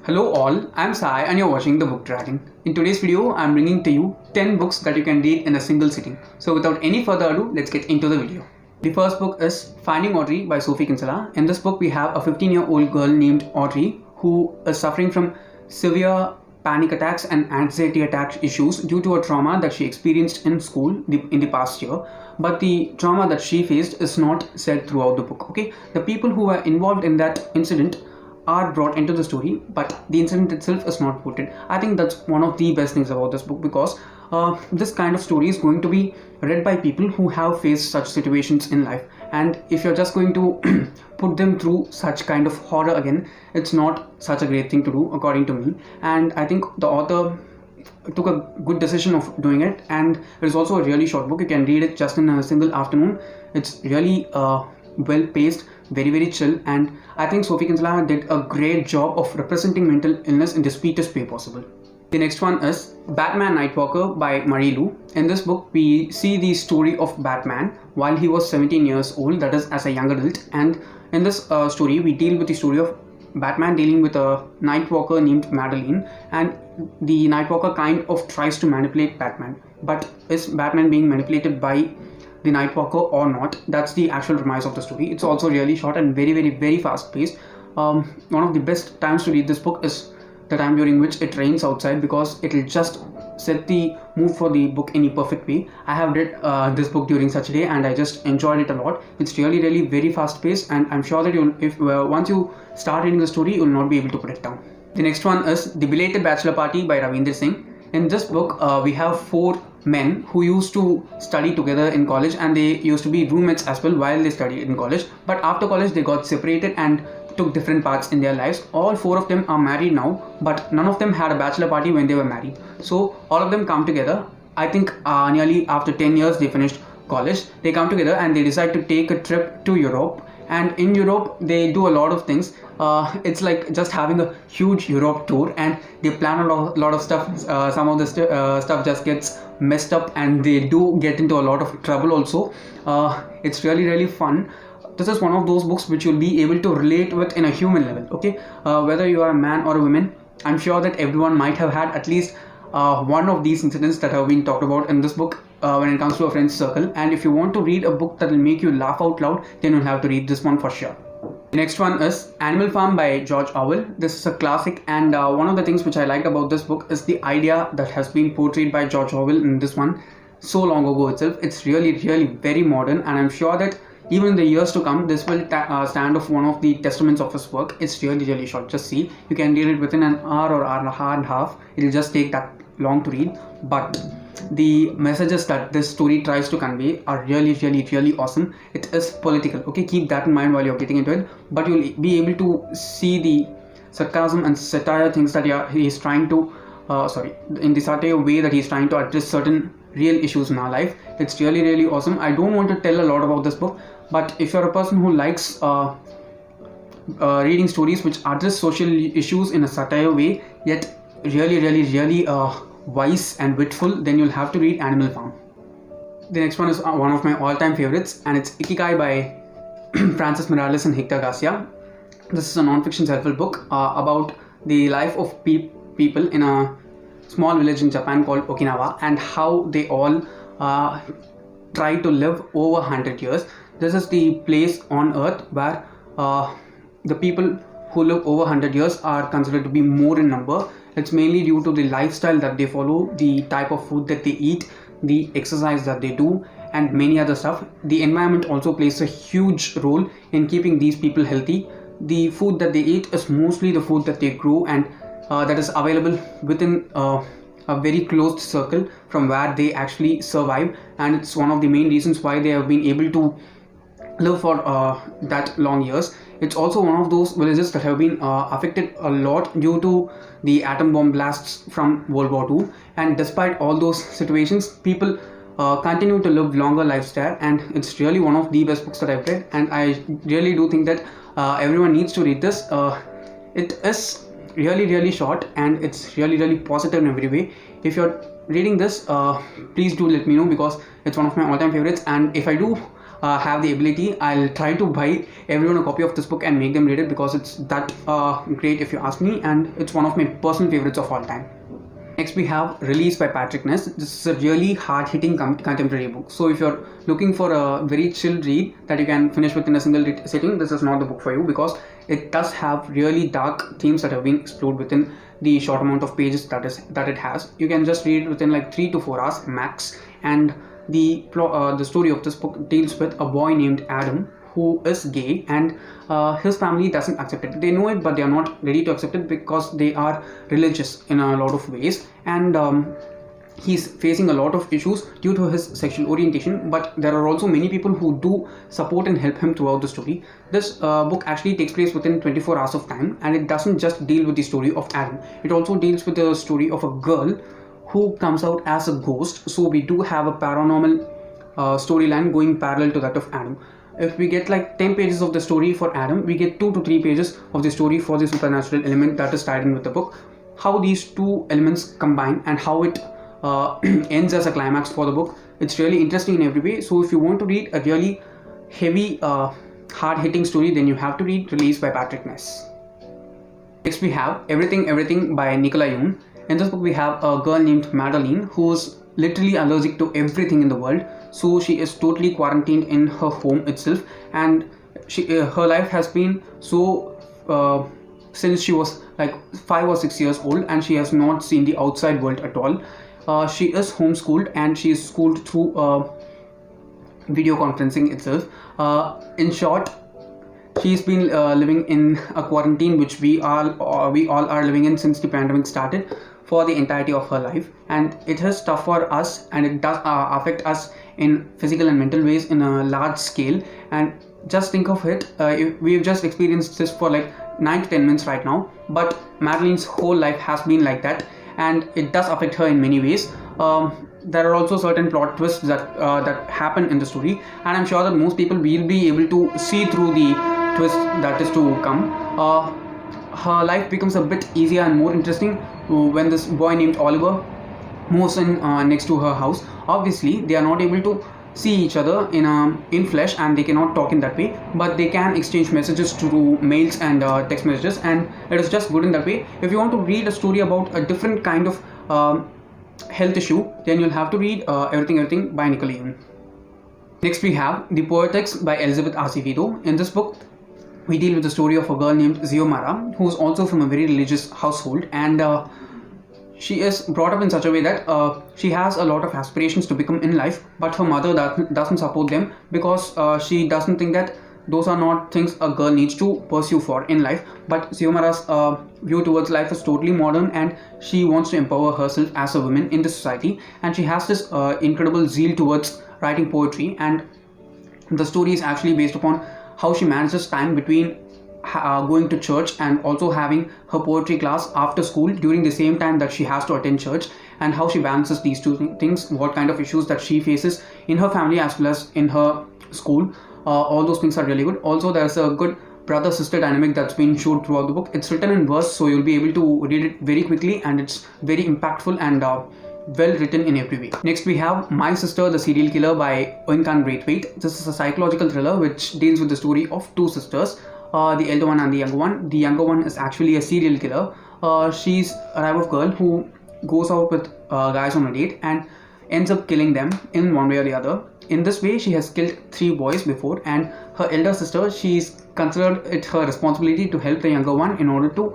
Hello all, I'm Sai and you're watching The Book Dragon. In today's video, I'm bringing to you 10 books that you can read in a single sitting. So without any further ado, let's get into the video. The first book is Finding Audrey by Sophie Kinsella. In this book, we have a 15-year-old girl named Audrey who is suffering from severe panic attacks and anxiety attack issues due to a trauma that she experienced in school in the past year. But the trauma that she faced is not said throughout the book. Okay, the people who were involved in that incident are brought into the story, but the incident itself is not quoted. I think that's one of the best things about this book, because this kind of story is going to be read by people who have faced such situations in life, and if you're just going to put them through such kind of horror again, it's not such a great thing to do, according to me. And I think the author took a good decision of doing it, and it is also a really short book. You can read it just in a single afternoon. It's really well paced, very chill, and I think Sophie Kinsella did a great job of representing mental illness in the sweetest way possible. The next one is Batman Nightwalker by Miralles. In this book, we see the story of Batman while he was 17 years old, that is as a young adult, and in this story we deal with the story of Batman dealing with a Nightwalker named Madeline, and the Nightwalker kind of tries to manipulate Batman. But is Batman being manipulated by the Nightwalker or not? That's the actual premise of the story. It's also really short and very fast paced. One of the best times to read this book is the time during which it rains outside, because it'll just set the mood for the book in a perfect way. I have read this book during such a day and I just enjoyed it a lot. It's really very fast paced, and I'm sure that once you start reading the story, you'll not be able to put it down. The next one is The Belated Bachelor Party by Ravinder Singh. In this book, we have 4 men who used to study together in college, and they used to be roommates as well while they studied in college. But after college, they got separated and took different paths in their lives. All 4 of them are married now, but none of them had a bachelor party when they were married. So all of them come together. I think nearly after 10 years they finished college. They come together and they decide to take a trip to Europe. And in Europe, they do a lot of things. It's like just having a huge Europe tour, and they plan a lot of stuff. Some of the stuff just gets messed up, and they do get into a lot of trouble also. It's really fun. This is one of those books which you'll be able to relate with in a human level. Okay, whether you are a man or a woman, I'm sure that everyone might have had at least one of these incidents that have been talked about in this book when it comes to a friend's circle. And if you want to read a book that will make you laugh out loud, then you'll have to read this one for sure. The next one is Animal Farm by George Orwell. This is a classic, and one of the things which I liked about this book is the idea that has been portrayed by George Orwell in this one so long ago itself. It's really very modern, and I'm sure that even in the years to come, this will stand of one of the testaments of his work. It's really short. Just see, you can read it within an hour or hour and a half. It'll just take that long to read, but the messages that this story tries to convey are really awesome. It is political. Okay, keep that in mind while you're getting into it, but you'll be able to see the sarcasm and satire things that he's trying to in the satire way that he's trying to address certain real issues in our life. It's really awesome. I don't want to tell a lot about this book, but if you're a person who likes reading stories which address social issues in a satire way, yet really wise and witful, then you'll have to read Animal Farm. The next one is one of my all-time favorites, and it's Ikigai by Francesc Miralles and Hector Garcia. This is a non-fiction self-help book about the life of people in a small village in Japan called Okinawa, and how they all try to live over 100 years. This is the place on earth where the people who live over 100 years are considered to be more in number. It's mainly due to the lifestyle that they follow, the type of food that they eat, the exercise that they do, and many other stuff. The environment also plays a huge role in keeping these people healthy. The food that they eat is mostly the food that they grow, and that is available within a very closed circle from where they actually survive, and it's one of the main reasons why they have been able to live for that long years. It's also one of those villages that have been affected a lot due to the atom bomb blasts from World War II, and despite all those situations, people continue to live longer lives there, and it's really one of the best books that I've read, and I really do think that everyone needs to read this. It is really short, and it's really positive in every way. If you're reading this, please do let me know, because it's one of my all-time favorites, and if I do have the ability, I'll try to buy everyone a copy of this book and make them read it, because it's that great if you ask me, and it's one of my personal favorites of all time. Next we have Released by Patrick Ness. This is a really hard-hitting contemporary book. So if you're looking for a very chill read that you can finish within a single sitting, this is not the book for you, because it does have really dark themes that have been explored within the short amount of pages that it has. You can just read it within like 3 to 4 hours max, and the story of this book deals with a boy named Adam who is gay, and his family doesn't accept it. They know it, but they are not ready to accept it because they are religious in a lot of ways, and he's facing a lot of issues due to his sexual orientation. But there are also many people who do support and help him throughout the story. This book actually takes place within 24 hours of time, and it doesn't just deal with the story of Adam. It also deals with the story of a girl who comes out as a ghost. So we do have a paranormal storyline going parallel to that of Adam. If we get like 10 pages of the story for Adam, we get 2 to 3 pages of the story for the supernatural element that is tied in with the book. How these two elements combine and how it ends as a climax for the book, it's really interesting in every way. So if you want to read a really heavy, hard-hitting story, then you have to read Released by Patrick Ness. Next we have Everything by Nicola Yoon. In this book we have a girl named Madeline who's literally allergic to everything in the world. So she is totally quarantined in her home itself, and her life has been so since she was like 5 or 6 years old, and she has not seen the outside world at all. She is homeschooled, and she is schooled through video conferencing itself. In short, she's been living in a quarantine which we all are living in since the pandemic started, for the entirety of her life, and it is tough for us, and it does affect us in physical and mental ways in a large scale. And just think of it, we've just experienced this for like 9 to 10 minutes right now, but Madeline's whole life has been like that, and it does affect her in many ways. There are also certain plot twists that happen in the story, and I'm sure that most people will be able to see through the twist that is to come. Her life becomes a bit easier and more interesting when this boy named Oliver moves in next to her house. Obviously they are not able to see each other in flesh, and they cannot talk in that way, but they can exchange messages through mails and text messages, and it is just good in that way. If you want to read a story about a different kind of health issue, then you'll have to read Everything by Nicola Yoon. Next we have The Poetics by Elizabeth Acevedo. In this book we deal with the story of a girl named Xiomara, who is also from a very religious household, and she is brought up in such a way that she has a lot of aspirations to become in life, but her mother doesn't support them, because she doesn't think that those are not things a girl needs to pursue for in life. But Xiomara's view towards life is totally modern, and she wants to empower herself as a woman in the society, and she has this incredible zeal towards writing poetry. And the story is actually based upon how she manages time between going to church and also having her poetry class after school during the same time that she has to attend church, and how she balances these two things, what kind of issues that she faces in her family as well as in her school. All those things are really good. Also, there's a good brother-sister dynamic that's been showed throughout the book. It's written in verse, so you'll be able to read it very quickly, and it's very impactful and well written in every way. Next we have My Sister the Serial Killer by Oyinkan Braithwaite. This is a psychological thriller which deals with the story of two sisters, the elder one and the younger one. The younger one is actually a serial killer. She's a type of girl who goes out with guys on a date and ends up killing them in one way or the other. In this way, she has killed 3 boys before, and her elder sister, she's considered it her responsibility to help the younger one in order to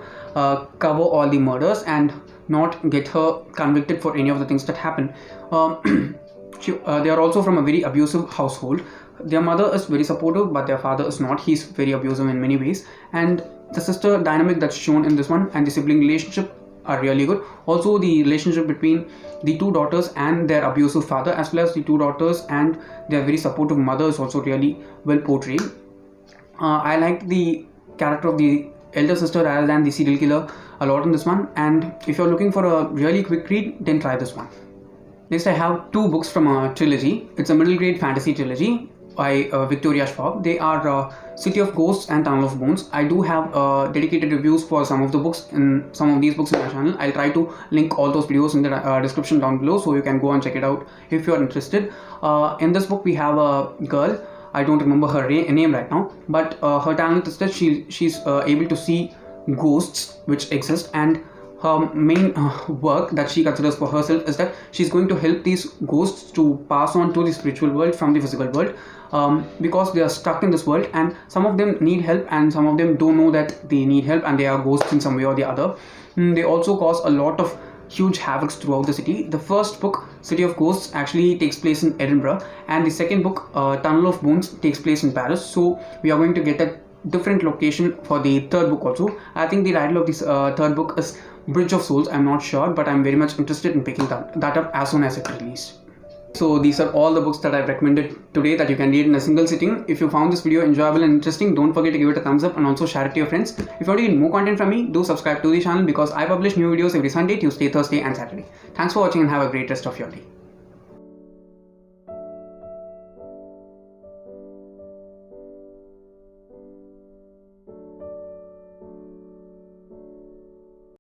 cover all the murders and not get her convicted for any of the things that happen. They are also from a very abusive household. Their mother is very supportive, but their father is not. He's very abusive in many ways, and the sister dynamic that's shown in this one and the sibling relationship are really good. Also, the relationship between the 2 daughters and their abusive father, as well as the 2 daughters and their very supportive mother, is also really well portrayed. I liked the character of the elder sister rather than the serial killer a lot in this one, and if you're looking for a really quick read, then try this one. Next, I have 2 books from a trilogy. It's a middle grade fantasy trilogy by Victoria Schwab. They are City of Ghosts and Tunnel of Bones. I do have dedicated reviews for some of the books in some of these books in my channel. I'll try to link all those videos in the description down below, so you can go and check it out if you're interested. In this book, we have a girl I don't remember her name right now, but her talent is that she's able to see ghosts which exist, and her main work that she considers for herself is that she's going to help these ghosts to pass on to the spiritual world from the physical world, because they are stuck in this world, and some of them need help and some of them don't know that they need help, and they are ghosts in some way or the other. They also cause a lot of huge havocs throughout the city. The first book, City of Ghosts, actually takes place in Edinburgh, and the second book, Tunnel of Bones, takes place in Paris. So we are going to get a different location for the third book also. I think the title of this third book is Bridge of Souls. I'm not sure, but I'm very much interested in picking that up as soon as it released. So these are all the books that I've recommended today that you can read in a single sitting. If you found this video enjoyable and interesting, don't forget to give it a thumbs up and also share it to your friends. If you want to get more content from me, do subscribe to the channel because I publish new videos every Sunday, Tuesday, Thursday and Saturday. Thanks for watching and have a great rest of your day.